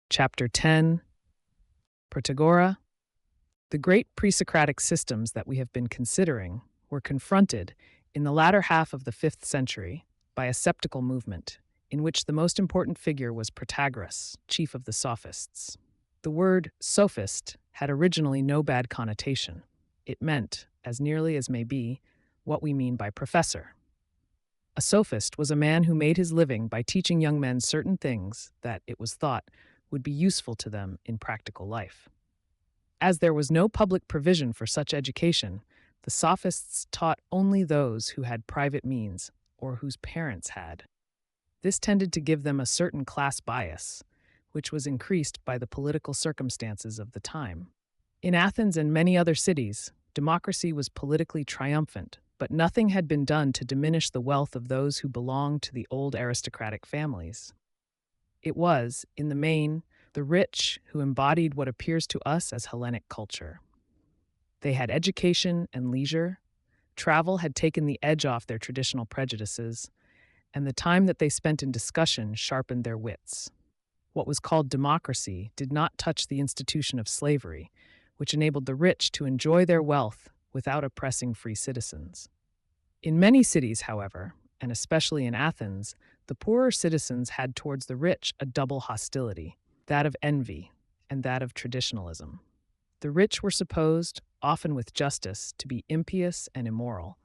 Chapter 10, Protagora. The great pre-Socratic systems that we have been considering were confronted in the latter half of the 5th century by a sceptical movement, in which the most important figure was Protagoras, chief of the Sophists. The word sophist had originally no bad connotation. It meant, as nearly as may be, what we mean by professor. A sophist was a man who made his living by teaching young men certain things that, it was thought, would be useful to them in practical life. As there was no public provision for such education, the Sophists taught only those who had private means or whose parents had. This tended to give them a certain class bias, which was increased by the political circumstances of the time. In Athens and many other cities, democracy was politically triumphant, but nothing had been done to diminish the wealth of those who belonged to the old aristocratic families. It was, in the main, the rich who embodied what appears to us as Hellenic culture. They had education and leisure, travel had taken the edge off their traditional prejudices, and the time that they spent in discussion sharpened their wits. What was called democracy did not touch the institution of slavery, which enabled the rich to enjoy their wealth without oppressing free citizens. In many cities, however, and especially in Athens, the poorer citizens had towards the rich a double hostility, that of envy and that of traditionalism. The rich were supposed, often with justice, to be impious and immoral.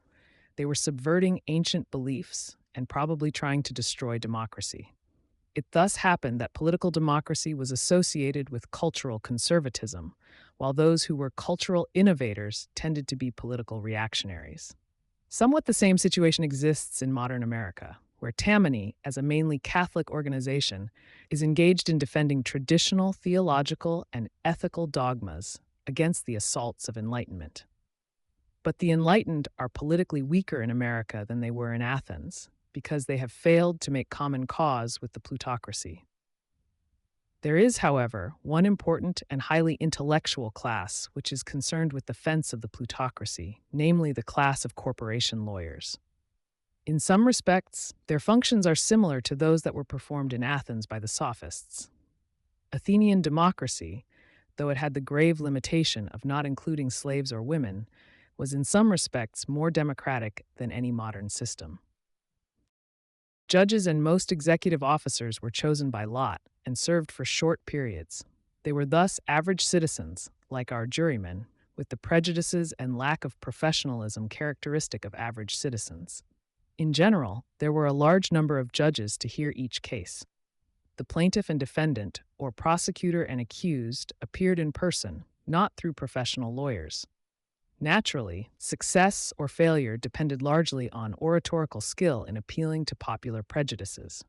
They were subverting ancient beliefs and probably trying to destroy democracy. It thus happened that political democracy was associated with cultural conservatism, while those who were cultural innovators tended to be political reactionaries. Somewhat the same situation exists in modern America, where Tammany, as a mainly Catholic organization, is engaged in defending traditional theological and ethical dogmas against the assaults of enlightenment. But the enlightened are politically weaker in America than they were in Athens, because they have failed to make common cause with the plutocracy. There is, however, one important and highly intellectual class which is concerned with the defense of the plutocracy, namely the class of corporation lawyers. In some respects, their functions are similar to those that were performed in Athens by the Sophists. Athenian democracy, though it had the grave limitation of not including slaves or women, was in some respects more democratic than any modern system. Judges and most executive officers were chosen by lot and served for short periods. They were thus average citizens, like our jurymen, with the prejudices and lack of professionalism characteristic of average citizens. In general, there were a large number of judges to hear each case. The plaintiff and defendant, or prosecutor and accused, appeared in person, not through professional lawyers. Naturally, success or failure depended largely on oratorical skill in appealing to popular prejudices.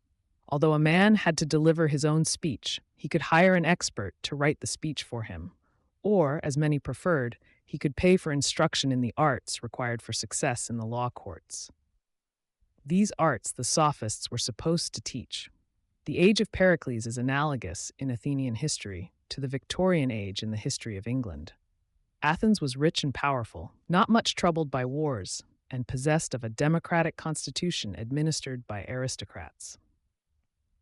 Although a man had to deliver his own speech, he could hire an expert to write the speech for him, or, as many preferred, he could pay for instruction in the arts required for success in the law courts. These arts the Sophists were supposed to teach. The age of Pericles is analogous, in Athenian history, to the Victorian age in the history of England. Athens was rich and powerful, not much troubled by wars, and possessed of a democratic constitution administered by aristocrats.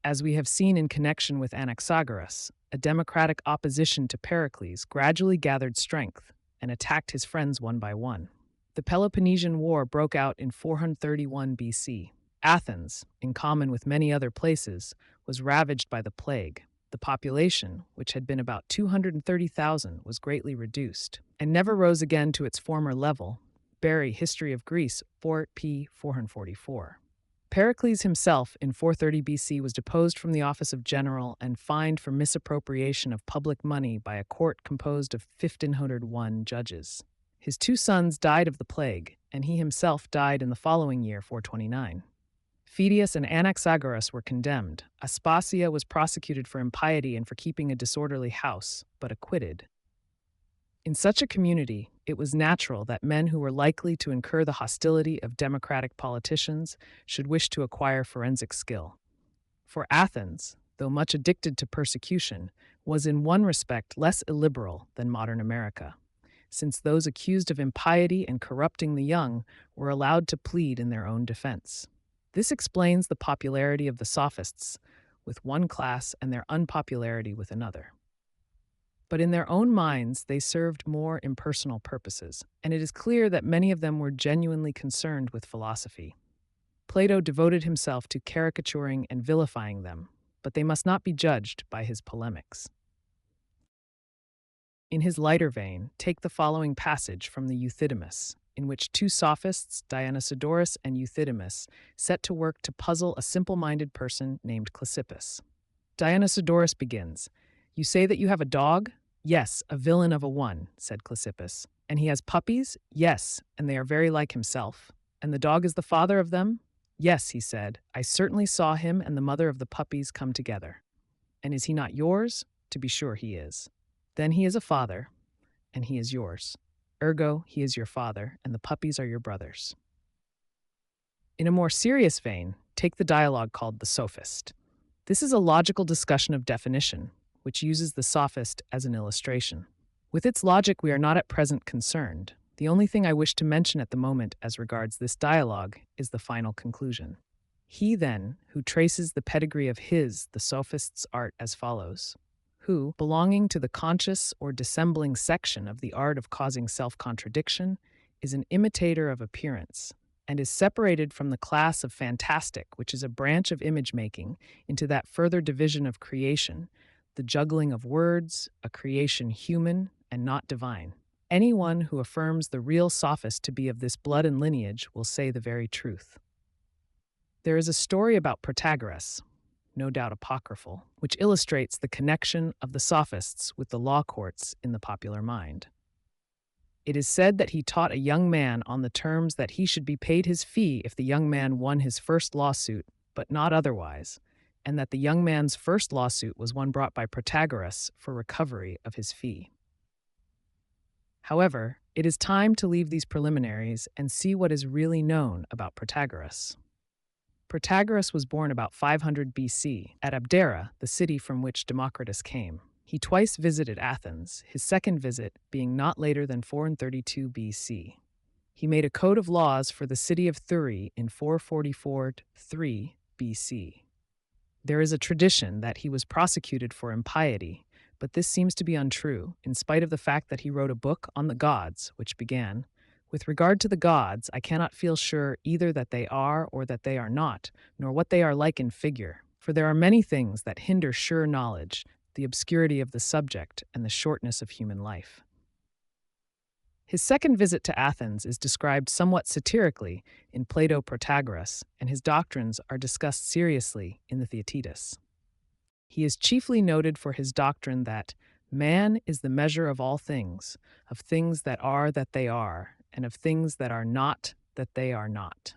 As we have seen in connection with Anaxagoras, a democratic opposition to Pericles gradually gathered strength and attacked his friends one by one. The Peloponnesian War broke out in 431 BC. Athens, in common with many other places, was ravaged by the plague. The population, which had been about 230,000, was greatly reduced, and never rose again to its former level. Berry, History of Greece, 4p. 444. Pericles himself, in 430 BC, was deposed from the office of general and fined for misappropriation of public money by a court composed of 1,501 judges. His 2 sons died of the plague, and he himself died in the following year, 429. Phidias and Anaxagoras were condemned. Aspasia was prosecuted for impiety and for keeping a disorderly house, but acquitted. In such a community, it was natural that men who were likely to incur the hostility of democratic politicians should wish to acquire forensic skill. For Athens, though much addicted to persecution, was in one respect less illiberal than modern America, since those accused of impiety and corrupting the young were allowed to plead in their own defense. This explains the popularity of the Sophists, with one class and their unpopularity with another. But in their own minds, they served more impersonal purposes, and it is clear that many of them were genuinely concerned with philosophy. Plato devoted himself to caricaturing and vilifying them, but they must not be judged by his polemics. In his lighter vein, take the following passage from the Euthydemus, in which two sophists, Anaxagoras and Euthydemus, set to work to puzzle a simple-minded person named Chrysippus. Anaxagoras begins, "You say that you have a dog?" "Yes, a villain of a one," said Chrysippus. "And he has puppies?" "Yes, and they are very like himself." "And the dog is the father of them?" "Yes," he said, "I certainly saw him and the mother of the puppies come together." "And is he not yours?" "To be sure he is." "Then he is a father, and he is yours. Ergo, he is your father, and the puppies are your brothers." In a more serious vein, take the dialogue called The Sophist. This is a logical discussion of definition, which uses the sophist as an illustration. With its logic, we are not at present concerned. The only thing I wish to mention at the moment as regards this dialogue is the final conclusion. He, then, who traces the pedigree of the sophist's art as follows: who, belonging to the conscious or dissembling section of the art of causing self-contradiction, is an imitator of appearance, and is separated from the class of fantastic, which is a branch of image-making, into that further division of creation, the juggling of words, a creation human and not divine. Anyone who affirms the real sophist to be of this blood and lineage will say the very truth. There is a story about Protagoras, no doubt apocryphal, which illustrates the connection of the sophists with the law courts in the popular mind. It is said that he taught a young man on the terms that he should be paid his fee if the young man won his first lawsuit, but not otherwise, and that the young man's first lawsuit was one brought by Protagoras for recovery of his fee. However, it is time to leave these preliminaries and see what is really known about Protagoras. Protagoras was born about 500 BC at Abdera, the city from which Democritus came. He twice visited Athens, his second visit being not later than 432 BC. He made a code of laws for the city of Thurii in 444-3 BC. There is a tradition that he was prosecuted for impiety, but this seems to be untrue, in spite of the fact that he wrote a book on the gods, which began, "With regard to the gods, I cannot feel sure either that they are or that they are not, nor what they are like in figure, for there are many things that hinder sure knowledge, the obscurity of the subject and the shortness of human life." His second visit to Athens is described somewhat satirically in Plato Protagoras, and his doctrines are discussed seriously in the Theaetetus. He is chiefly noted for his doctrine that man is the measure of all things, of things that they are, and of things that they are not.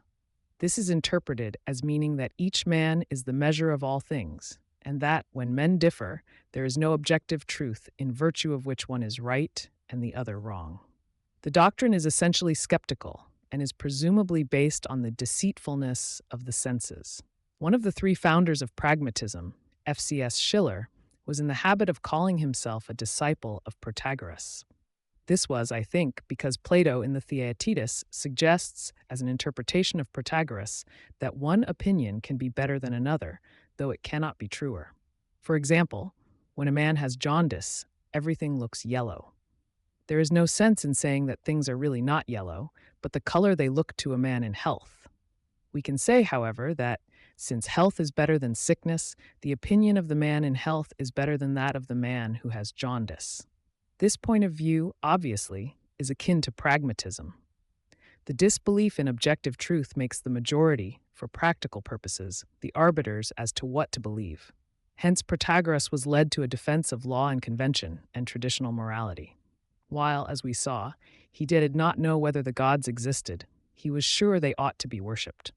This is interpreted as meaning that each man is the measure of all things, and that, when men differ, there is no objective truth in virtue of which one is right and the other wrong. The doctrine is essentially skeptical and is presumably based on the deceitfulness of the senses. One of the three founders of pragmatism, F.C.S. Schiller, was in the habit of calling himself a disciple of Protagoras. This was, I think, because Plato in the Theaetetus suggests, as an interpretation of Protagoras, that one opinion can be better than another, though it cannot be truer. For example, when a man has jaundice, everything looks yellow. There is no sense in saying that things are really not yellow, but the color they look to a man in health. We can say, however, that since health is better than sickness, the opinion of the man in health is better than that of the man who has jaundice. This point of view, obviously, is akin to pragmatism. The disbelief in objective truth makes the majority, for practical purposes, the arbiters as to what to believe. Hence, Protagoras was led to a defense of law and convention and traditional morality. While, as we saw, he did not know whether the gods existed, he was sure they ought to be worshipped.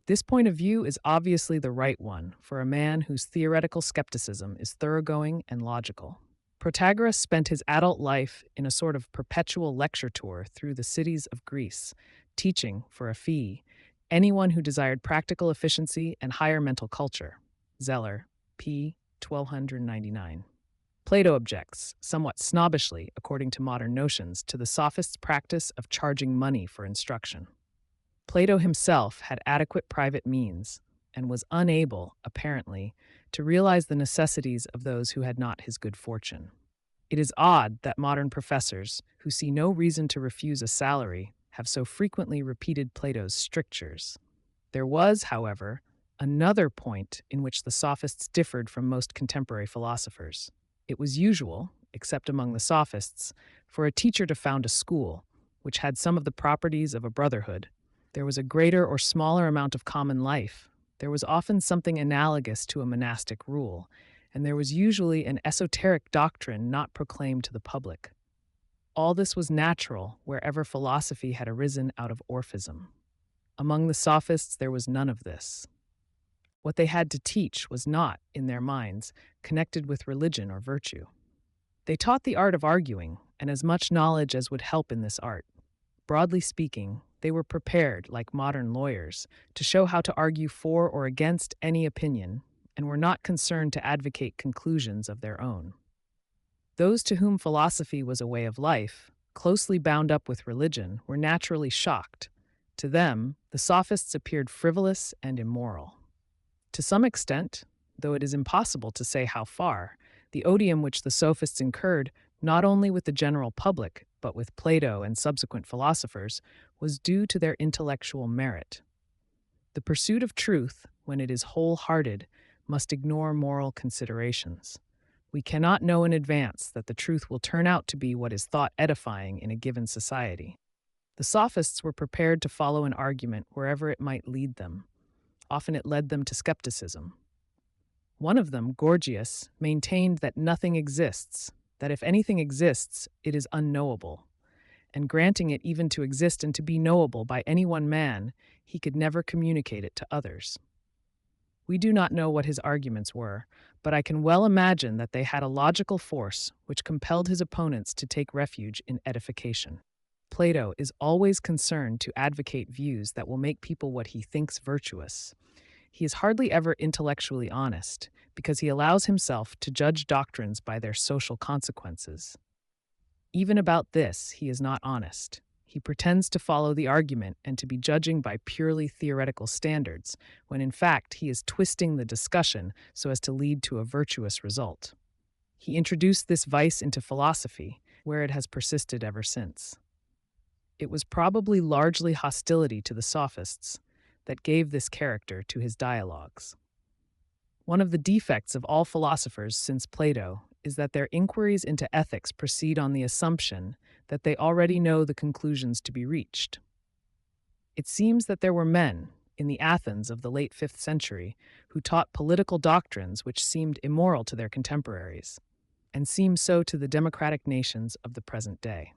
This point of view is obviously the right one for a man whose theoretical skepticism is thoroughgoing and logical. Protagoras spent his adult life in a sort of perpetual lecture tour through the cities of Greece, teaching, for a fee, anyone who desired practical efficiency and higher mental culture. Zeller, p. 1299. Plato objects, somewhat snobbishly, according to modern notions, to the sophist's practice of charging money for instruction. Plato himself had adequate private means and was unable, apparently, to realize the necessities of those who had not his good fortune. It is odd that modern professors, who see no reason to refuse a salary, have so frequently repeated Plato's strictures. There was, however, another point in which the sophists differed from most contemporary philosophers. It was usual, except among the sophists, for a teacher to found a school, which had some of the properties of a brotherhood. There was a greater or smaller amount of common life. There was often something analogous to a monastic rule, and there was usually an esoteric doctrine not proclaimed to the public. All this was natural wherever philosophy had arisen out of orphism. Among the sophists there was none of this. What they had to teach was not, in their minds, connected with religion or virtue. They taught the art of arguing, and as much knowledge as would help in this art. Broadly speaking, they were prepared, like modern lawyers, to show how to argue for or against any opinion, and were not concerned to advocate conclusions of their own. Those to whom philosophy was a way of life, closely bound up with religion, were naturally shocked. To them, the sophists appeared frivolous and immoral. To some extent, though it is impossible to say how far, the odium which the sophists incurred, not only with the general public, but with Plato and subsequent philosophers, was due to their intellectual merit. The pursuit of truth, when it is wholehearted, must ignore moral considerations. We cannot know in advance that the truth will turn out to be what is thought edifying in a given society. The sophists were prepared to follow an argument wherever it might lead them. Often it led them to skepticism. One of them, Gorgias, maintained that nothing exists, that if anything exists, it is unknowable, and granting it even to exist and to be knowable by any one man, he could never communicate it to others. We do not know what his arguments were, but I can well imagine that they had a logical force which compelled his opponents to take refuge in edification. Plato is always concerned to advocate views that will make people what he thinks virtuous. He is hardly ever intellectually honest, because he allows himself to judge doctrines by their social consequences. Even about this, he is not honest. He pretends to follow the argument and to be judging by purely theoretical standards, when in fact he is twisting the discussion so as to lead to a virtuous result. He introduced this vice into philosophy, where it has persisted ever since. It was probably largely hostility to the sophists that gave this character to his dialogues. One of the defects of all philosophers since Plato is that their inquiries into ethics proceed on the assumption that they already know the conclusions to be reached. It seems that there were men, in the Athens of the late 5th century, who taught political doctrines which seemed immoral to their contemporaries, and seem so to the democratic nations of the present day.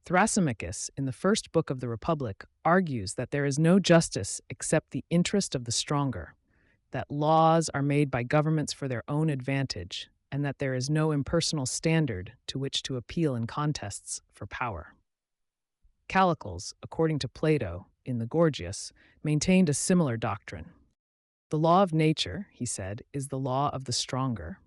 Thrasymachus, in the first book of the Republic, argues that there is no justice except the interest of the stronger, that laws are made by governments for their own advantage, and that there is no impersonal standard to which to appeal in contests for power. Callicles, according to Plato, in the Gorgias, maintained a similar doctrine. The law of nature, he said, is the law of the stronger,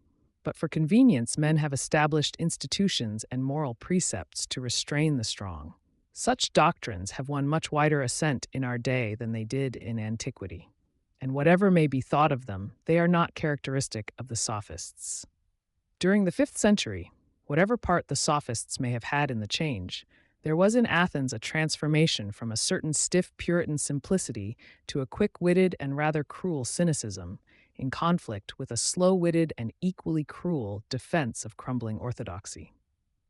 but for convenience men have established institutions and moral precepts to restrain the strong. Such doctrines have won much wider assent in our day than they did in antiquity, and whatever may be thought of them, they are not characteristic of the sophists. During the 5th century, whatever part the sophists may have had in the change, there was in Athens a transformation from a certain stiff Puritan simplicity to a quick-witted and rather cruel cynicism, in conflict with a slow-witted and equally cruel defense of crumbling orthodoxy.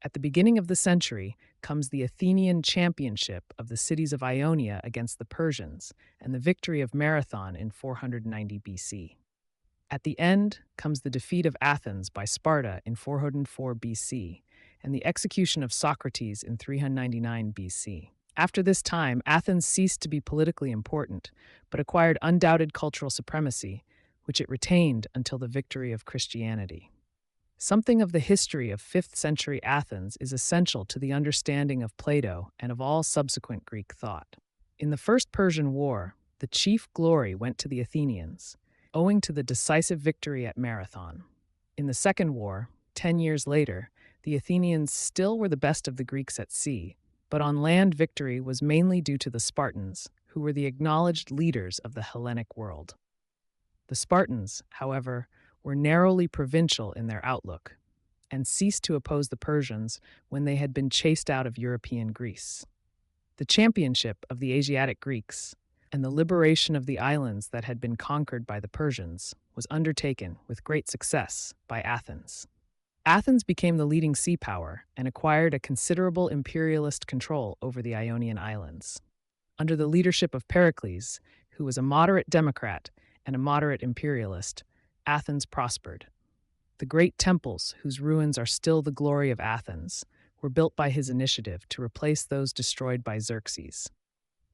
At the beginning of the century comes the Athenian championship of the cities of Ionia against the Persians and the victory of Marathon in 490 BC. At the end comes the defeat of Athens by Sparta in 404 BC and the execution of Socrates in 399 BC. After this time, Athens ceased to be politically important, but acquired undoubted cultural supremacy, which it retained until the victory of Christianity. Something of the history of 5th century Athens is essential to the understanding of Plato and of all subsequent Greek thought. In the First Persian War, the chief glory went to the Athenians, owing to the decisive victory at Marathon. In the Second War, 10 years later, the Athenians still were the best of the Greeks at sea, but on land victory was mainly due to the Spartans, who were the acknowledged leaders of the Hellenic world. The Spartans, however, were narrowly provincial in their outlook and ceased to oppose the Persians when they had been chased out of European Greece. The championship of the Asiatic Greeks and the liberation of the islands that had been conquered by the Persians was undertaken with great success by Athens. Athens became the leading sea power and acquired a considerable imperialist control over the Ionian Islands. Under the leadership of Pericles, who was a moderate democrat and a moderate imperialist, Athens prospered. The great temples, whose ruins are still the glory of Athens, were built by his initiative to replace those destroyed by Xerxes.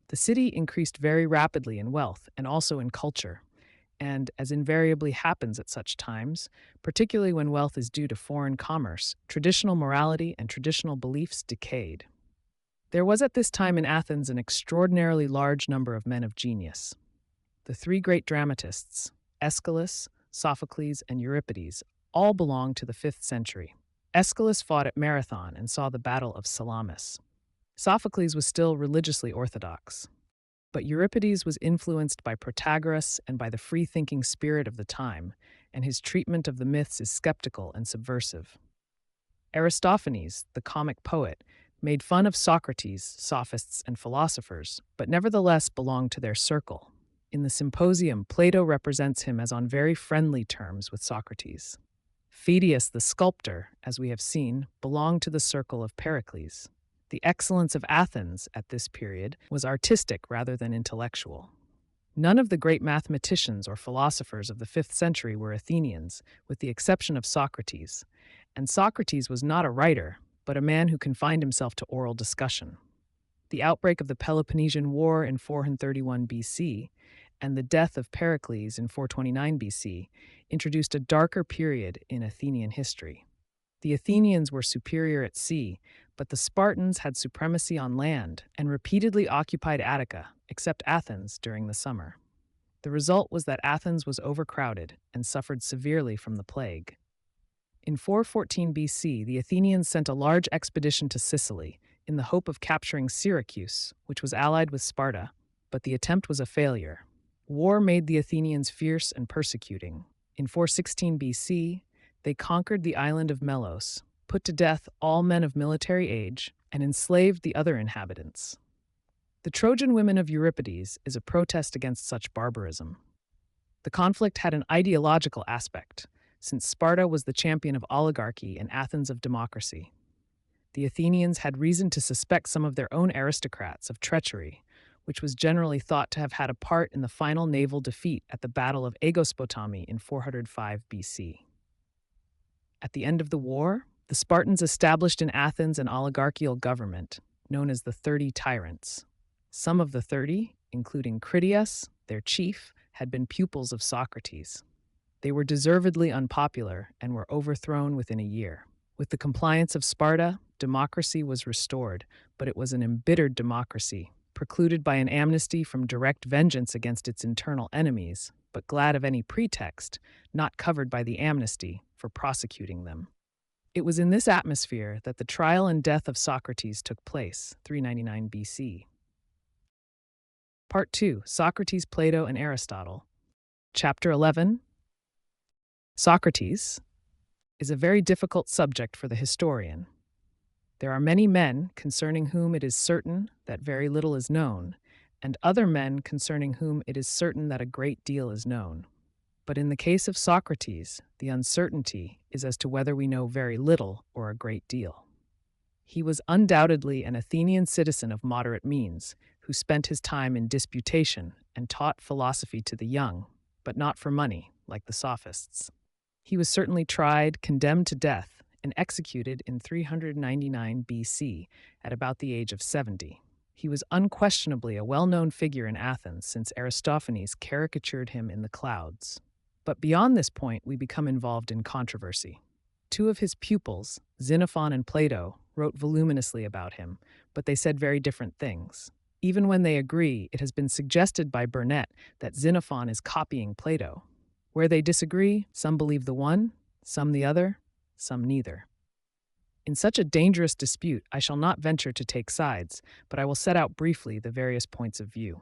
The city increased very rapidly in wealth and also in culture, and, as invariably happens at such times, particularly when wealth is due to foreign commerce, traditional morality and traditional beliefs decayed. There was at this time in Athens an extraordinarily large number of men of genius. The three great dramatists, Aeschylus, Sophocles, and Euripides, all belonged to the 5th century. Aeschylus fought at Marathon and saw the Battle of Salamis. Sophocles was still religiously orthodox, but Euripides was influenced by Protagoras and by the free-thinking spirit of the time, and his treatment of the myths is skeptical and subversive. Aristophanes, the comic poet, made fun of Socrates, sophists, and philosophers, but nevertheless belonged to their circle. In the Symposium, Plato represents him as on very friendly terms with Socrates. Phidias, the sculptor, as we have seen, belonged to the circle of Pericles. The excellence of Athens at this period was artistic rather than intellectual. None of the great mathematicians or philosophers of the 5th century were Athenians, with the exception of Socrates. And Socrates was not a writer, but a man who confined himself to oral discussion. The outbreak of the Peloponnesian War in 431 BC and the death of Pericles in 429 BC introduced a darker period in Athenian history. The Athenians were superior at sea, but the Spartans had supremacy on land and repeatedly occupied Attica, except Athens, during the summer. The result was that Athens was overcrowded and suffered severely from the plague. In 414 BC, the Athenians sent a large expedition to Sicily in the hope of capturing Syracuse, which was allied with Sparta, but the attempt was a failure. War made the Athenians fierce and persecuting. In 416 BC, they conquered the island of Melos, put to death all men of military age, and enslaved the other inhabitants. The Trojan Women of Euripides is a protest against such barbarism. The conflict had an ideological aspect, since Sparta was the champion of oligarchy and Athens of democracy. The Athenians had reason to suspect some of their own aristocrats of treachery, which was generally thought to have had a part in the final naval defeat at the Battle of Aegospotami in 405 BC. At the end of the war, the Spartans established in Athens an oligarchical government, known as the 30 Tyrants. Some of the 30, including Critias, their chief, had been pupils of Socrates. They were deservedly unpopular and were overthrown within a year. With the compliance of Sparta, democracy was restored, but it was an embittered democracy, precluded by an amnesty from direct vengeance against its internal enemies, but glad of any pretext, not covered by the amnesty, for prosecuting them. It was in this atmosphere that the trial and death of Socrates took place, 399 BC. Part 2, Socrates, Plato, and Aristotle. Chapter 11. Socrates is a very difficult subject for the historian. There are many men concerning whom it is certain that very little is known, and other men concerning whom it is certain that a great deal is known. But in the case of Socrates, the uncertainty is as to whether we know very little or a great deal. He was undoubtedly an Athenian citizen of moderate means, who spent his time in disputation and taught philosophy to the young, but not for money, like the sophists. He was certainly tried, condemned to death, and executed in 399 BC at about the age of 70. He was unquestionably a well-known figure in Athens since Aristophanes caricatured him in the Clouds. But beyond this point, we become involved in controversy. Two of his pupils, Xenophon and Plato, wrote voluminously about him, but they said very different things. Even when they agree, it has been suggested by Burnet that Xenophon is copying Plato. Where they disagree, some believe the one, some the other, some neither. In such a dangerous dispute, I shall not venture to take sides, but I will set out briefly the various points of view.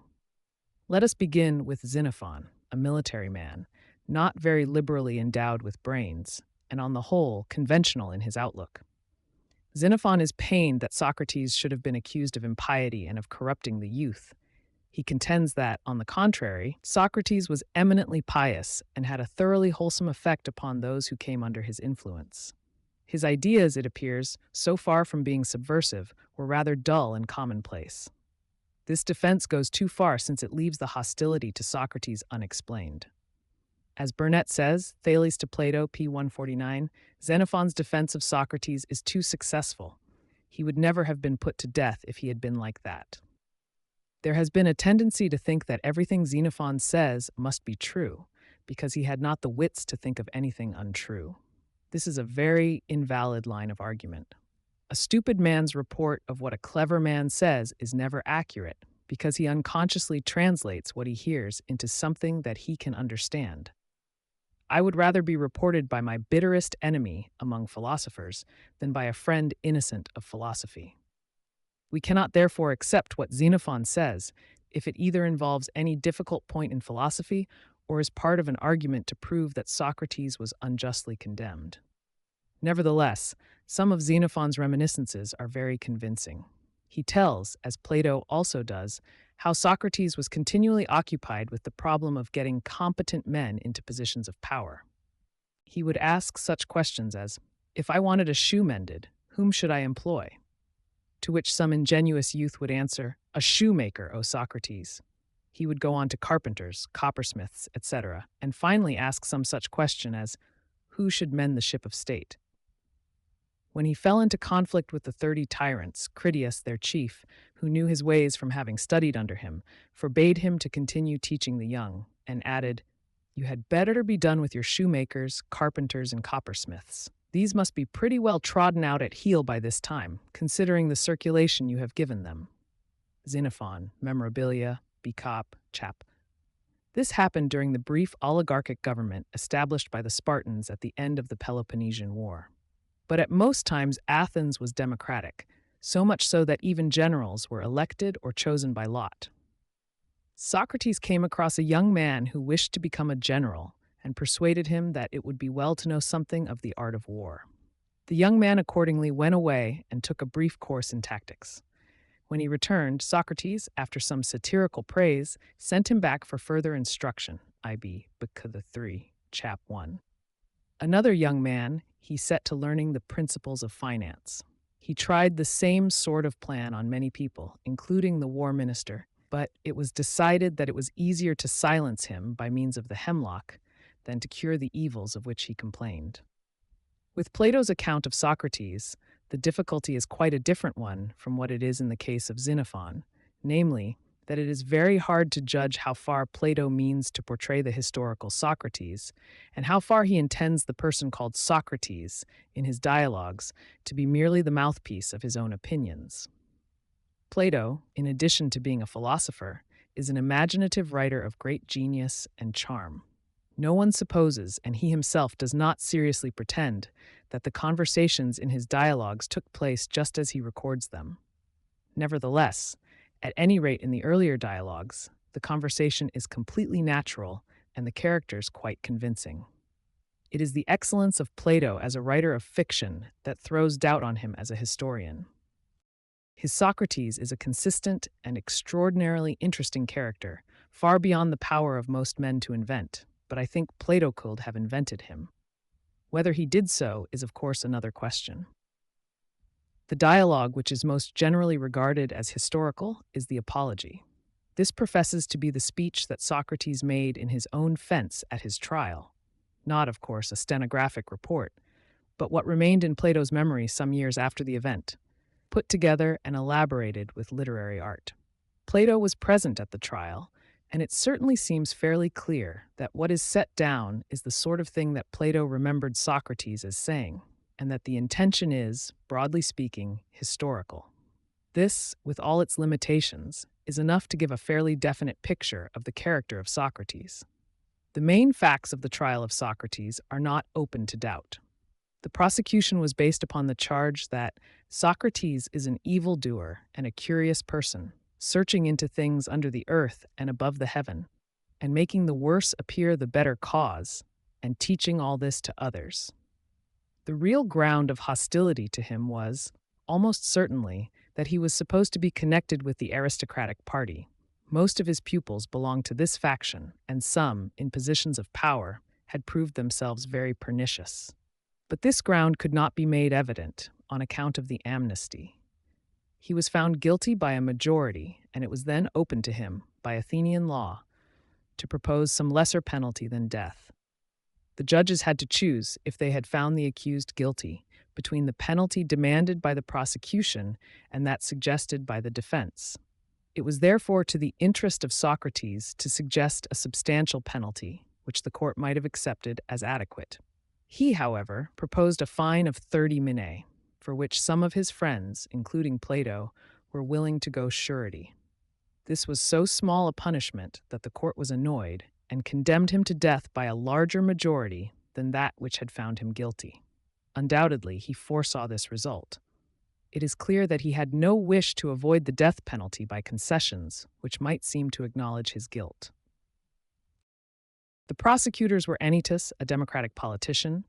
Let us begin with Xenophon, a military man, not very liberally endowed with brains, and on the whole, conventional in his outlook. Xenophon is pained that Socrates should have been accused of impiety and of corrupting the youth. He contends that, on the contrary, Socrates was eminently pious and had a thoroughly wholesome effect upon those who came under his influence. His ideas, it appears, so far from being subversive, were rather dull and commonplace. This defense goes too far since it leaves the hostility to Socrates unexplained. As Burnet says, Thales to Plato, p. 149, Xenophon's defense of Socrates is too successful. He would never have been put to death if he had been like that. There has been a tendency to think that everything Xenophon says must be true, because he had not the wits to think of anything untrue. This is a very invalid line of argument. A stupid man's report of what a clever man says is never accurate, because he unconsciously translates what he hears into something that he can understand. I would rather be reported by my bitterest enemy among philosophers than by a friend innocent of philosophy. We cannot therefore accept what Xenophon says if it either involves any difficult point in philosophy or is part of an argument to prove that Socrates was unjustly condemned. Nevertheless, some of Xenophon's reminiscences are very convincing. He tells, as Plato also does, how Socrates was continually occupied with the problem of getting competent men into positions of power. He would ask such questions as, "If I wanted a shoe mended, whom should I employ?" To which some ingenuous youth would answer, "A shoemaker, O Socrates." He would go on to carpenters, coppersmiths, etc., and finally ask some such question as, "Who should mend the ship of state?" When he fell into conflict with the 30 tyrants, Critias, their chief, who knew his ways from having studied under him, forbade him to continue teaching the young, and added, "You had better be done with your shoemakers, carpenters, and coppersmiths. These must be pretty well trodden out at heel by this time, considering the circulation you have given them." Xenophon, Memorabilia, B. Cop, Chap. This happened during the brief oligarchic government established by the Spartans at the end of the Peloponnesian War. But at most times Athens was democratic, so much so that even generals were elected or chosen by lot. Socrates came across a young man who wished to become a general and persuaded him that it would be well to know something of the art of war. The young man accordingly went away and took a brief course in tactics. When he returned, Socrates, after some satirical praise, sent him back for further instruction, IB, Book 3, Chap 1. Another young man he set to learning the principles of finance. He tried the same sort of plan on many people, including the war minister, but it was decided that it was easier to silence him by means of the hemlock than to cure the evils of which he complained. With Plato's account of Socrates, the difficulty is quite a different one from what it is in the case of Xenophon, namely, that it is very hard to judge how far Plato means to portray the historical Socrates, and how far he intends the person called Socrates, in his dialogues, to be merely the mouthpiece of his own opinions. Plato, in addition to being a philosopher, is an imaginative writer of great genius and charm. No one supposes, and he himself does not seriously pretend, that the conversations in his dialogues took place just as he records them. Nevertheless, at any rate in the earlier dialogues, the conversation is completely natural and the characters quite convincing. It is the excellence of Plato as a writer of fiction that throws doubt on him as a historian. His Socrates is a consistent and extraordinarily interesting character, far beyond the power of most men to invent, but I think Plato could have invented him. Whether he did so is, of course, another question. The dialogue which is most generally regarded as historical is the Apology. This professes to be the speech that Socrates made in his own fence at his trial. Not, of course, a stenographic report, but what remained in Plato's memory some years after the event, put together and elaborated with literary art. Plato was present at the trial, and it certainly seems fairly clear that what is set down is the sort of thing that Plato remembered Socrates as saying, and that the intention is, broadly speaking, historical. This, with all its limitations, is enough to give a fairly definite picture of the character of Socrates. The main facts of the trial of Socrates are not open to doubt. The prosecution was based upon the charge that Socrates is an evildoer and a curious person, searching into things under the earth and above the heaven. and making the worse appear the better cause, and teaching all this to others. The real ground of hostility to him was, almost certainly, that he was supposed to be connected with the aristocratic party. Most of his pupils belonged to this faction, and some, in positions of power, had proved themselves very pernicious. But this ground could not be made evident on account of the amnesty. He was found guilty by a majority, and it was then open to him, by Athenian law, to propose some lesser penalty than death. The judges had to choose, if they had found the accused guilty, between the penalty demanded by the prosecution and that suggested by the defense. It was therefore to the interest of Socrates to suggest a substantial penalty, which the court might have accepted as adequate. He, however, proposed a fine of 30 minae, for which some of his friends, including Plato, were willing to go surety. This was so small a punishment that the court was annoyed and condemned him to death by a larger majority than that which had found him guilty. Undoubtedly, he foresaw this result. It is clear that he had no wish to avoid the death penalty by concessions, which might seem to acknowledge his guilt. The prosecutors were Anytus, a democratic politician,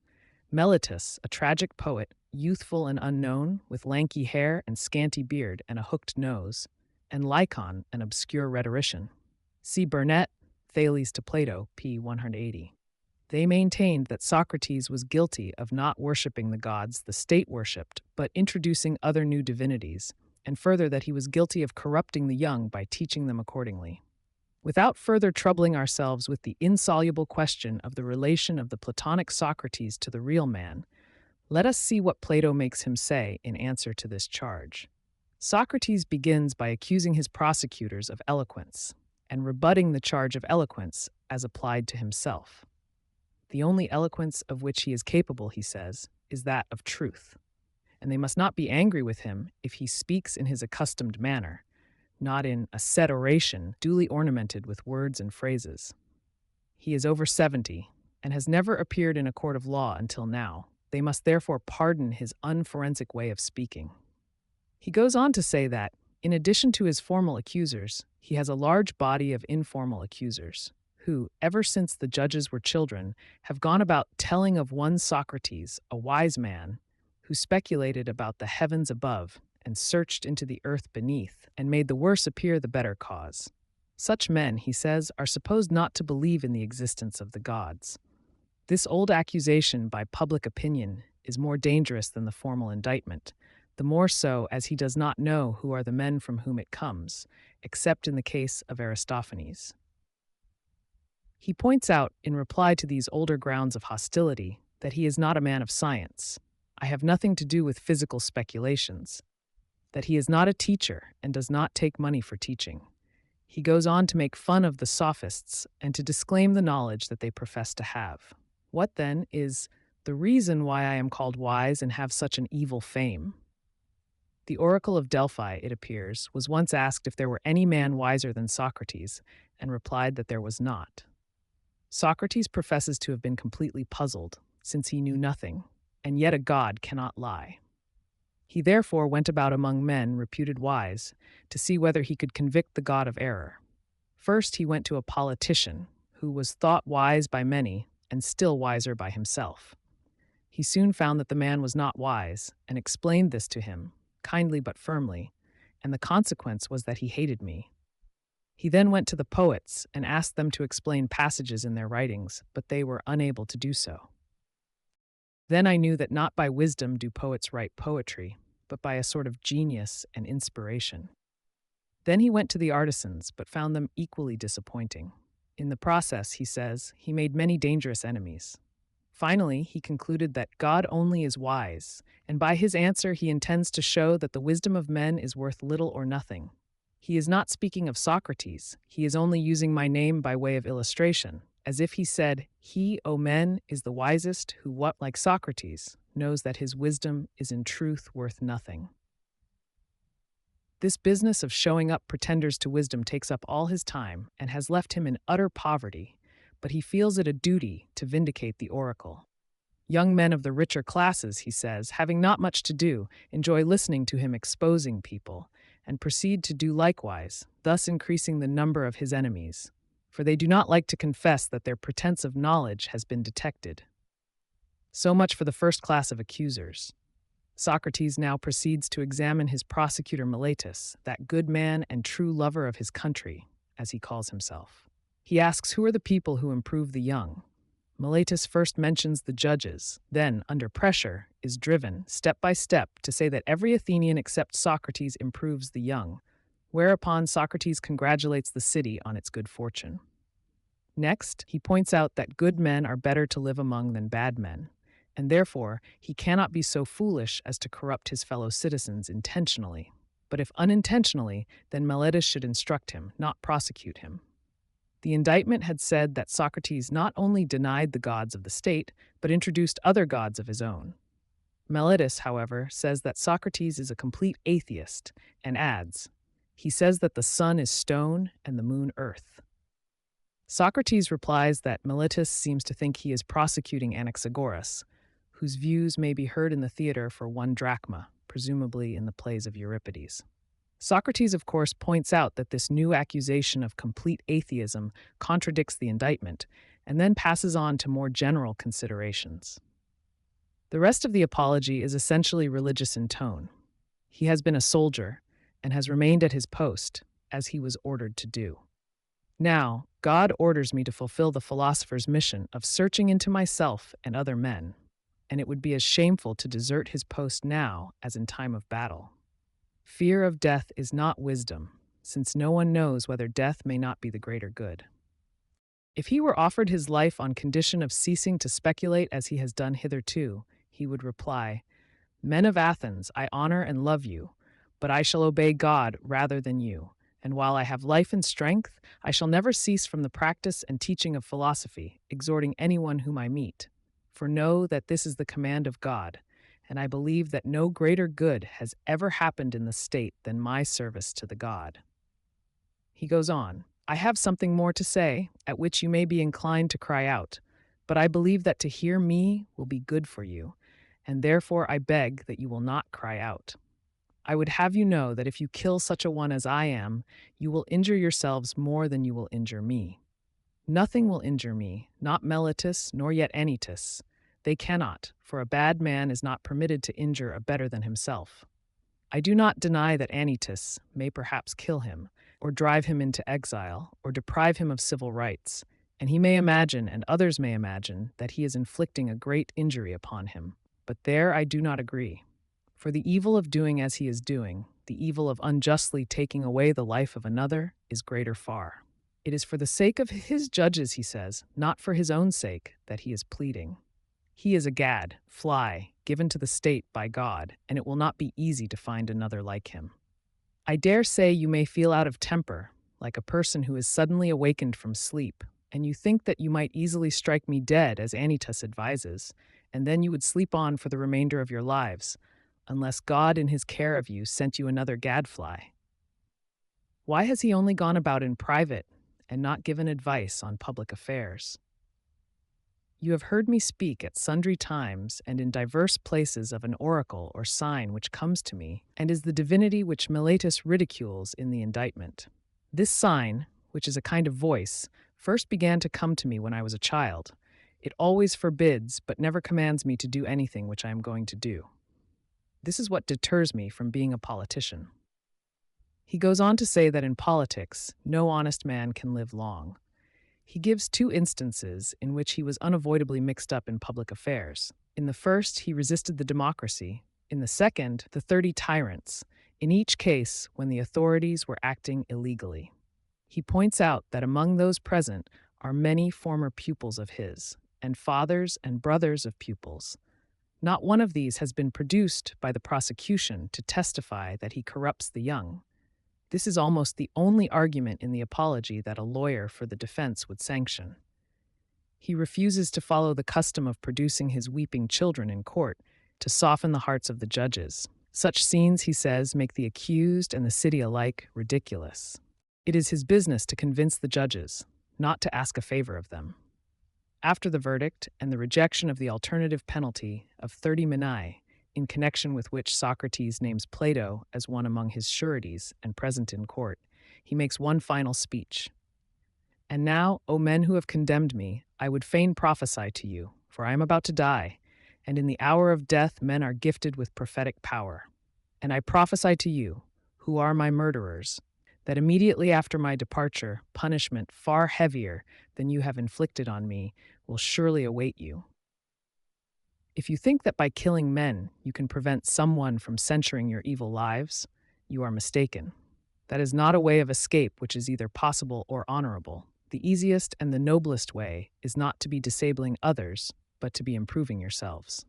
Meletus, a tragic poet, youthful and unknown, with lanky hair and scanty beard and a hooked nose, and Lycon, an obscure rhetorician. See Burnet, Thales to Plato, p. 180. They maintained that Socrates was guilty of not worshipping the gods the state worshipped, but introducing other new divinities, and further that he was guilty of corrupting the young by teaching them accordingly. Without further troubling ourselves with the insoluble question of the relation of the Platonic Socrates to the real man, let us see what Plato makes him say in answer to this charge. Socrates begins by accusing his prosecutors of eloquence, and rebutting the charge of eloquence as applied to himself. The only eloquence of which he is capable, he says, is that of truth, and they must not be angry with him if he speaks in his accustomed manner, not in a set oration duly ornamented with words and phrases. He is over 70 and has never appeared in a court of law until now. They must therefore pardon his unforensic way of speaking. He goes on to say that, in addition to his formal accusers, he has a large body of informal accusers, who, ever since the judges were children, have gone about telling of one Socrates, a wise man, who speculated about the heavens above and searched into the earth beneath, and made the worse appear the better cause. Such men, he says, are supposed not to believe in the existence of the gods. This old accusation by public opinion is more dangerous than the formal indictment, the more so as he does not know who are the men from whom it comes, except in the case of Aristophanes. He points out, in reply to these older grounds of hostility, that he is not a man of science. I have nothing to do with physical speculations. That he is not a teacher and does not take money for teaching. He goes on to make fun of the sophists and to disclaim the knowledge that they profess to have. What, then, is the reason why I am called wise and have such an evil fame? The oracle of Delphi, it appears, was once asked if there were any man wiser than Socrates, and replied that there was not. Socrates professes to have been completely puzzled, since he knew nothing, and yet a god cannot lie. He therefore went about among men reputed wise, to see whether he could convict the god of error. First he went to a politician, who was thought wise by many, and still wiser by himself. He soon found that the man was not wise, and explained this to him, kindly but firmly, and the consequence was that he hated me. He then went to the poets and asked them to explain passages in their writings, but they were unable to do so. Then I knew that not by wisdom do poets write poetry, but by a sort of genius and inspiration. Then he went to the artisans, but found them equally disappointing. In the process, he says, he made many dangerous enemies. Finally, he concluded that God only is wise, and by his answer he intends to show that the wisdom of men is worth little or nothing. He is not speaking of Socrates, he is only using my name by way of illustration, as if he said, he, O men, is the wisest who, what like Socrates, knows that his wisdom is in truth worth nothing. This business of showing up pretenders to wisdom takes up all his time and has left him in utter poverty, but he feels it a duty to vindicate the oracle. Young men of the richer classes, he says, having not much to do, enjoy listening to him exposing people, and proceed to do likewise, thus increasing the number of his enemies. for they do not like to confess that their pretense of knowledge has been detected. So much for the first class of accusers. Socrates now proceeds to examine his prosecutor Meletus, that good man and true lover of his country, as he calls himself. He asks who are the people who improve the young. Meletus first mentions the judges, then, under pressure, is driven, step by step, to say that every Athenian except Socrates improves the young, whereupon Socrates congratulates the city on its good fortune. Next, he points out that good men are better to live among than bad men, and therefore he cannot be so foolish as to corrupt his fellow citizens intentionally. But if unintentionally, then Meletus should instruct him, not prosecute him. The indictment had said that Socrates not only denied the gods of the state, but introduced other gods of his own. Meletus, however, says that Socrates is a complete atheist, and adds, he says that the sun is stone and the moon earth. Socrates replies that Meletus seems to think he is prosecuting Anaxagoras, whose views may be heard in the theater for 1 drachma, presumably in the plays of Euripides. Socrates, of course, points out that this new accusation of complete atheism contradicts the indictment, and then passes on to more general considerations. The rest of the apology is essentially religious in tone. He has been a soldier, and has remained at his post, as he was ordered to do. Now, God orders me to fulfill the philosopher's mission of searching into myself and other men, and it would be as shameful to desert his post now as in time of battle. Fear of death is not wisdom, since no one knows whether death may not be the greater good. If he were offered his life on condition of ceasing to speculate as he has done hitherto, he would reply, Men of Athens, I honor and love you, but I shall obey God rather than you, and while I have life and strength, I shall never cease from the practice and teaching of philosophy, exhorting anyone whom I meet. For know that this is the command of God, and I believe that no greater good has ever happened in the state than my service to the God. He goes on, I have something more to say, at which you may be inclined to cry out, but I believe that to hear me will be good for you, and therefore I beg that you will not cry out. I would have you know that if you kill such a one as I am, you will injure yourselves more than you will injure me. Nothing will injure me, not Meletus, nor yet Anytus. They cannot, for a bad man is not permitted to injure a better than himself. I do not deny that Anytus may perhaps kill him, or drive him into exile, or deprive him of civil rights, and he may imagine, and others may imagine, that he is inflicting a great injury upon him. But there I do not agree. For the evil of doing as he is doing, the evil of unjustly taking away the life of another, is greater far. It is for the sake of his judges, he says, not for his own sake, that he is pleading. He is a gad, fly, given to the state by God, and it will not be easy to find another like him. I dare say you may feel out of temper, like a person who is suddenly awakened from sleep, and you think that you might easily strike me dead, as Anytus advises, and then you would sleep on for the remainder of your lives, unless God in his care of you sent you another gadfly. Why has he only gone about in private, and not given advice on public affairs? You have heard me speak at sundry times and in diverse places of an oracle or sign which comes to me, and is the divinity which Meletus ridicules in the indictment. This sign, which is a kind of voice, first began to come to me when I was a child. It always forbids, but never commands me to do anything which I am going to do. This is what deters me from being a politician. He goes on to say that in politics, no honest man can live long. He gives 2 instances in which he was unavoidably mixed up in public affairs. In the first, he resisted the democracy. In the second, the 30 tyrants, in each case when the authorities were acting illegally. He points out that among those present are many former pupils of his, and fathers and brothers of pupils. Not one of these has been produced by the prosecution to testify that he corrupts the young. This is almost the only argument in the apology that a lawyer for the defense would sanction. He refuses to follow the custom of producing his weeping children in court to soften the hearts of the judges. Such scenes, he says, make the accused and the city alike ridiculous. It is his business to convince the judges, not to ask a favor of them. After the verdict and the rejection of the alternative penalty of 30 minae, in connection with which Socrates names Plato as one among his sureties and present in court, he makes one final speech. And now, O men who have condemned me, I would fain prophesy to you, for I am about to die, and in the hour of death men are gifted with prophetic power. And I prophesy to you, who are my murderers, that immediately after my departure, punishment far heavier than you have inflicted on me will surely await you. If you think that by killing men you can prevent someone from censuring your evil lives, you are mistaken. That is not a way of escape which is either possible or honorable. The easiest and the noblest way is not to be disabling others, but to be improving yourselves.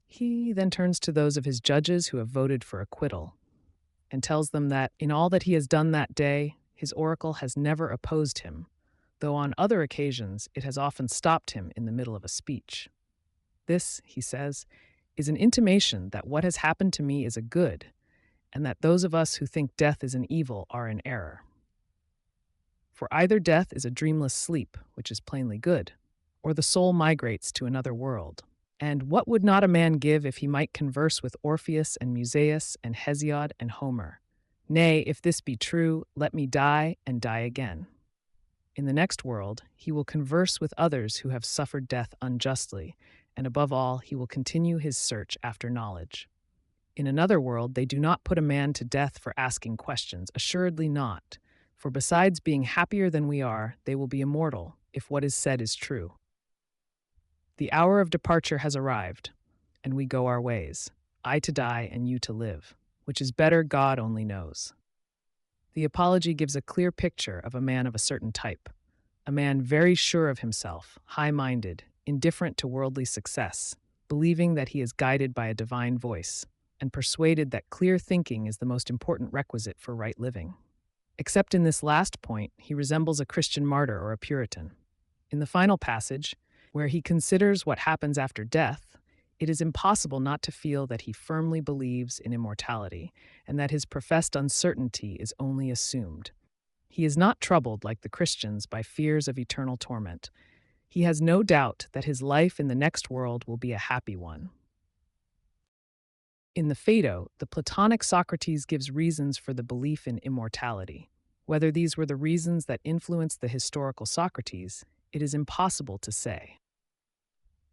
He then turns to those of his judges who have voted for acquittal, and tells them that in all that he has done that day, his oracle has never opposed him, though on other occasions it has often stopped him in the middle of a speech. This, he says, is an intimation that what has happened to me is a good, and that those of us who think death is an evil are in error. For either death is a dreamless sleep, which is plainly good, or the soul migrates to another world. And what would not a man give if he might converse with Orpheus and Musaeus and Hesiod and Homer? Nay, if this be true, let me die and die again. In the next world, he will converse with others who have suffered death unjustly, and above all, he will continue his search after knowledge. In another world, they do not put a man to death for asking questions, assuredly not, for besides being happier than we are, they will be immortal, if what is said is true. The hour of departure has arrived, and we go our ways, I to die and you to live, which is better God only knows. The Apology gives a clear picture of a man of a certain type, a man very sure of himself, high-minded, indifferent to worldly success, believing that he is guided by a divine voice, and persuaded that clear thinking is the most important requisite for right living. Except in this last point, he resembles a Christian martyr or a Puritan. In the final passage, where he considers what happens after death, it is impossible not to feel that he firmly believes in immortality, and that his professed uncertainty is only assumed. He is not troubled, like the Christians, by fears of eternal torment. He has no doubt that his life in the next world will be a happy one. In the Phaedo, the Platonic Socrates gives reasons for the belief in immortality. Whether these were the reasons that influenced the historical Socrates, it is impossible to say.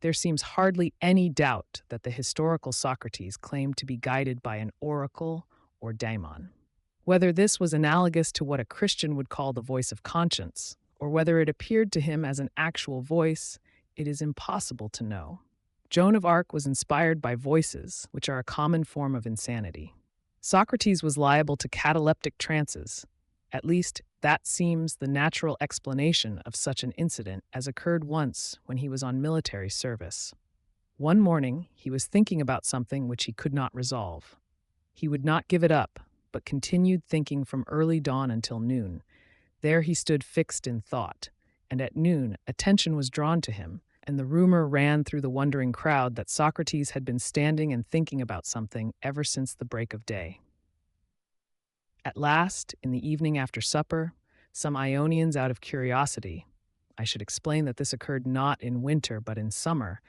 There seems hardly any doubt that the historical Socrates claimed to be guided by an oracle or daimon. Whether this was analogous to what a Christian would call the voice of conscience, or whether it appeared to him as an actual voice, it is impossible to know. Joan of Arc was inspired by voices, which are a common form of insanity. Socrates was liable to cataleptic trances. At least, that seems the natural explanation of such an incident as occurred once when he was on military service. One morning, he was thinking about something which he could not resolve. He would not give it up, but continued thinking from early dawn until noon. There he stood fixed in thought, and at noon attention was drawn to him, and the rumor ran through the wondering crowd that Socrates had been standing and thinking about something ever since the break of day. At last, in the evening after supper, some Ionians, out of curiosity, I should explain that this occurred not in winter but in summer,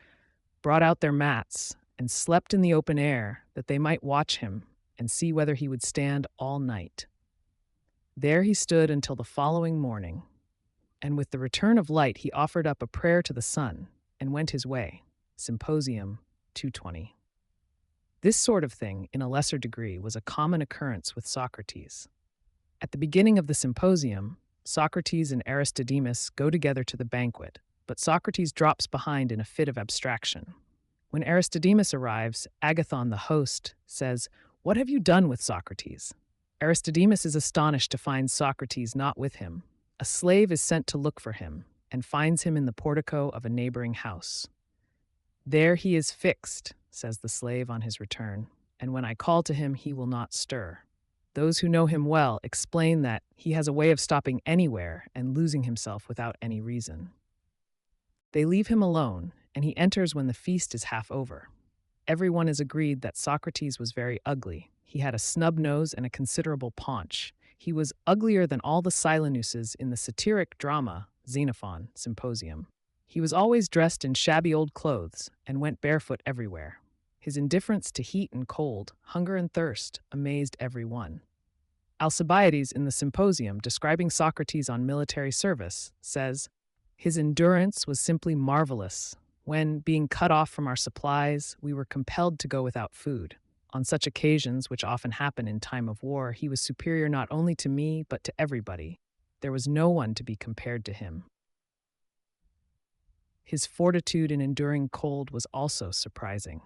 brought out their mats and slept in the open air that they might watch him and see whether he would stand all night. There he stood until the following morning, and with the return of light he offered up a prayer to the sun and went his way. Symposium 220. This sort of thing, in a lesser degree, was a common occurrence with Socrates. At the beginning of the symposium, Socrates and Aristodemus go together to the banquet, but Socrates drops behind in a fit of abstraction. When Aristodemus arrives, Agathon, the host, says, "What have you done with Socrates?" Aristodemus is astonished to find Socrates not with him. A slave is sent to look for him, and finds him in the portico of a neighboring house. "There he is fixed," says the slave on his return, "and when I call to him, he will not stir." Those who know him well explain that he has a way of stopping anywhere and losing himself without any reason. They leave him alone, and he enters when the feast is half over. Everyone is agreed that Socrates was very ugly. He had a snub nose and a considerable paunch. He was uglier than all the Silenuses in the satiric drama Xenophon Symposium. He was always dressed in shabby old clothes and went barefoot everywhere. His indifference to heat and cold, hunger and thirst, amazed every one. Alcibiades, in the Symposium, describing Socrates on military service, says, "His endurance was simply marvelous. When, being cut off from our supplies, we were compelled to go without food. On such occasions, which often happen in time of war, he was superior not only to me, but to everybody. There was no one to be compared to him." His fortitude in enduring cold was also surprising.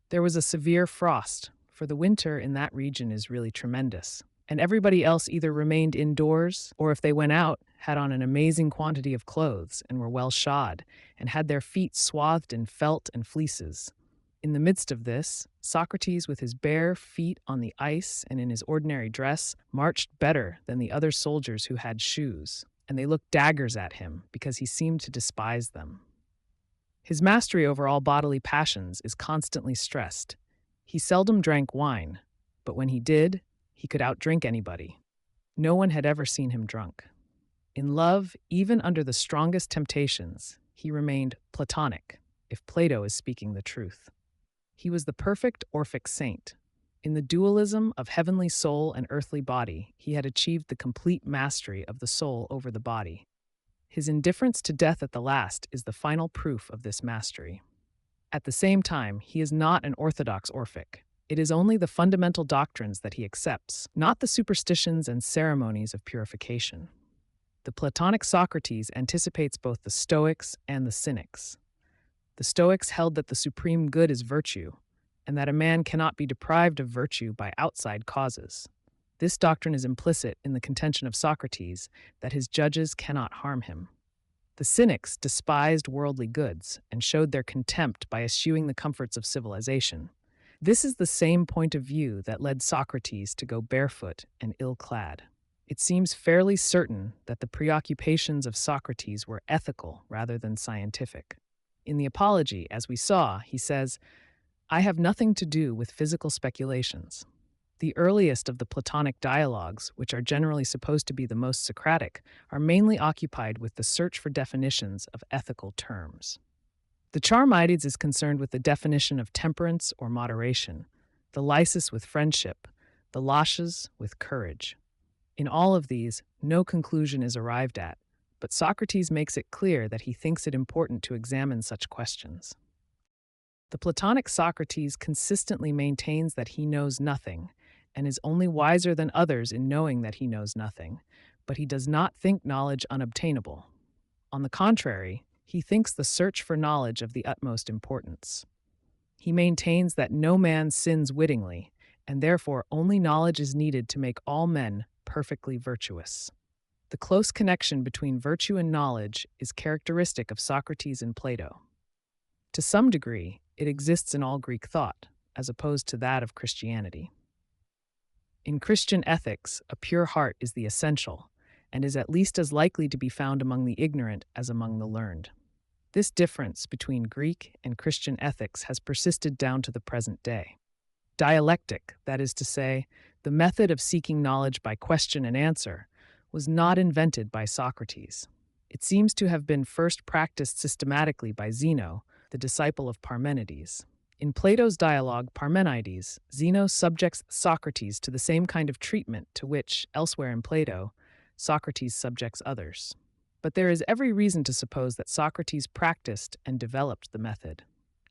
There was a severe frost, for the winter in that region is really tremendous, and everybody else either remained indoors, or if they went out, had on an amazing quantity of clothes and were well shod, and had their feet swathed in felt and fleeces. In the midst of this, Socrates, with his bare feet on the ice and in his ordinary dress, marched better than the other soldiers who had shoes, and they looked daggers at him because he seemed to despise them. His mastery over all bodily passions is constantly stressed. He seldom drank wine, but when he did, he could outdrink anybody. No one had ever seen him drunk. In love, even under the strongest temptations, he remained Platonic, if Plato is speaking the truth. He was the perfect Orphic saint. In the dualism of heavenly soul and earthly body, he had achieved the complete mastery of the soul over the body. His indifference to death at the last is the final proof of this mastery. At the same time, he is not an orthodox Orphic. It is only the fundamental doctrines that he accepts, not the superstitions and ceremonies of purification. The Platonic Socrates anticipates both the Stoics and the Cynics. The Stoics held that the supreme good is virtue, and that a man cannot be deprived of virtue by outside causes. This doctrine is implicit in the contention of Socrates that his judges cannot harm him. The Cynics despised worldly goods and showed their contempt by eschewing the comforts of civilization. This is the same point of view that led Socrates to go barefoot and ill-clad. It seems fairly certain that the preoccupations of Socrates were ethical rather than scientific. In the Apology, as we saw, he says, "I have nothing to do with physical speculations." The earliest of the Platonic dialogues, which are generally supposed to be the most Socratic, are mainly occupied with the search for definitions of ethical terms. The Charmides is concerned with the definition of temperance or moderation, the Lysis with friendship, the Laches with courage. In all of these, no conclusion is arrived at, but Socrates makes it clear that he thinks it important to examine such questions. The Platonic Socrates consistently maintains that he knows nothing, and is only wiser than others in knowing that he knows nothing, but he does not think knowledge unobtainable. On the contrary, he thinks the search for knowledge of the utmost importance. He maintains that no man sins wittingly, and therefore only knowledge is needed to make all men perfectly virtuous. The close connection between virtue and knowledge is characteristic of Socrates and Plato. To some degree, it exists in all Greek thought, as opposed to that of Christianity. In Christian ethics, a pure heart is the essential, and is at least as likely to be found among the ignorant as among the learned. This difference between Greek and Christian ethics has persisted down to the present day. Dialectic, that is to say, the method of seeking knowledge by question and answer, was not invented by Socrates. It seems to have been first practiced systematically by Zeno, the disciple of Parmenides. In Plato's dialogue Parmenides, Zeno subjects Socrates to the same kind of treatment to which, elsewhere in Plato, Socrates subjects others. But there is every reason to suppose that Socrates practiced and developed the method.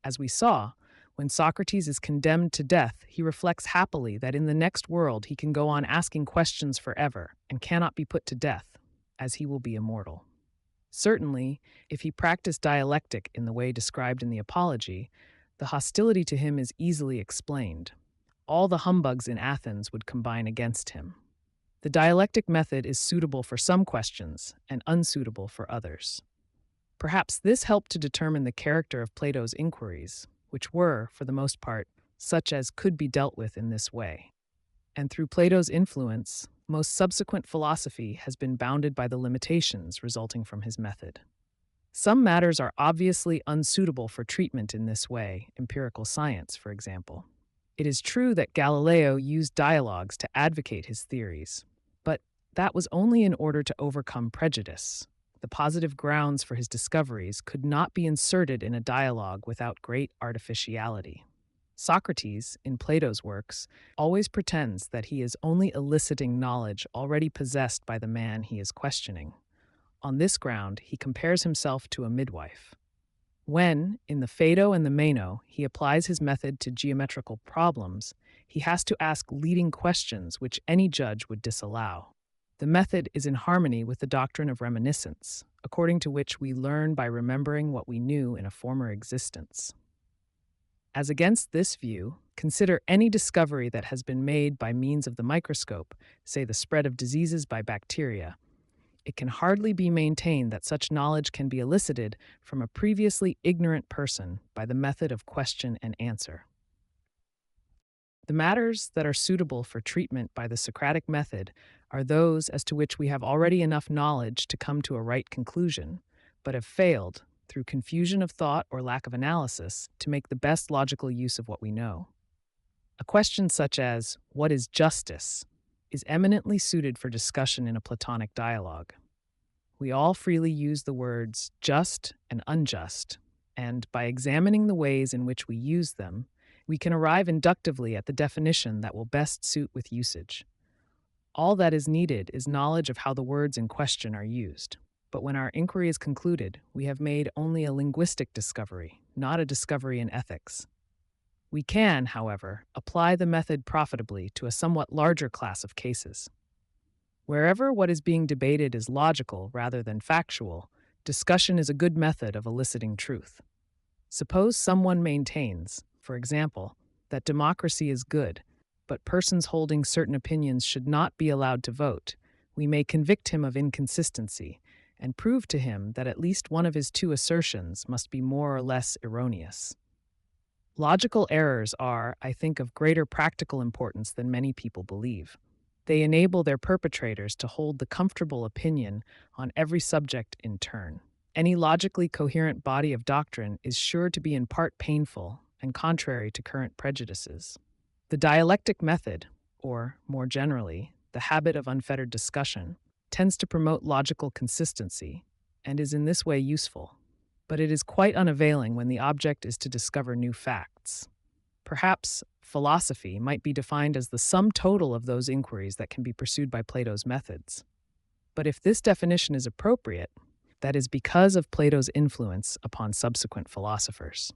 As we saw, when Socrates is condemned to death, he reflects happily that in the next world he can go on asking questions forever and cannot be put to death, as he will be immortal. Certainly, if he practiced dialectic in the way described in the Apology, the hostility to him is easily explained. All the humbugs in Athens would combine against him. The dialectic method is suitable for some questions and unsuitable for others. Perhaps this helped to determine the character of Plato's inquiries, which were, for the most part, such as could be dealt with in this way. And through Plato's influence, most subsequent philosophy has been bounded by the limitations resulting from his method. Some matters are obviously unsuitable for treatment in this way, empirical science, for example. It is true that Galileo used dialogues to advocate his theories, but that was only in order to overcome prejudice. The positive grounds for his discoveries could not be inserted in a dialogue without great artificiality. Socrates, in Plato's works, always pretends that he is only eliciting knowledge already possessed by the man he is questioning. On this ground, he compares himself to a midwife. When, in the Phaedo and the Meno, he applies his method to geometrical problems, he has to ask leading questions which any judge would disallow. The method is in harmony with the doctrine of reminiscence, according to which we learn by remembering what we knew in a former existence. As against this view, consider any discovery that has been made by means of the microscope, say the spread of diseases by bacteria. It can hardly be maintained that such knowledge can be elicited from a previously ignorant person by the method of question and answer. The matters that are suitable for treatment by the Socratic method are those as to which we have already enough knowledge to come to a right conclusion, but have failed, through confusion of thought or lack of analysis, to make the best logical use of what we know. A question such as, "What is justice?" is eminently suited for discussion in a Platonic dialogue. We all freely use the words just and unjust, and by examining the ways in which we use them, we can arrive inductively at the definition that will best suit with usage. All that is needed is knowledge of how the words in question are used. But when our inquiry is concluded, we have made only a linguistic discovery, not a discovery in ethics. We can, however, apply the method profitably to a somewhat larger class of cases. Wherever what is being debated is logical rather than factual, discussion is a good method of eliciting truth. Suppose someone maintains, for example, that democracy is good, but persons holding certain opinions should not be allowed to vote. We may convict him of inconsistency and prove to him that at least one of his two assertions must be more or less erroneous. Logical errors are, I think, of greater practical importance than many people believe. They enable their perpetrators to hold the comfortable opinion on every subject in turn. Any logically coherent body of doctrine is sure to be in part painful and contrary to current prejudices. The dialectic method, or, more generally, the habit of unfettered discussion, tends to promote logical consistency and is in this way useful. But it is quite unavailing when the object is to discover new facts. Perhaps philosophy might be defined as the sum total of those inquiries that can be pursued by Plato's methods. But if this definition is appropriate, that is because of Plato's influence upon subsequent philosophers.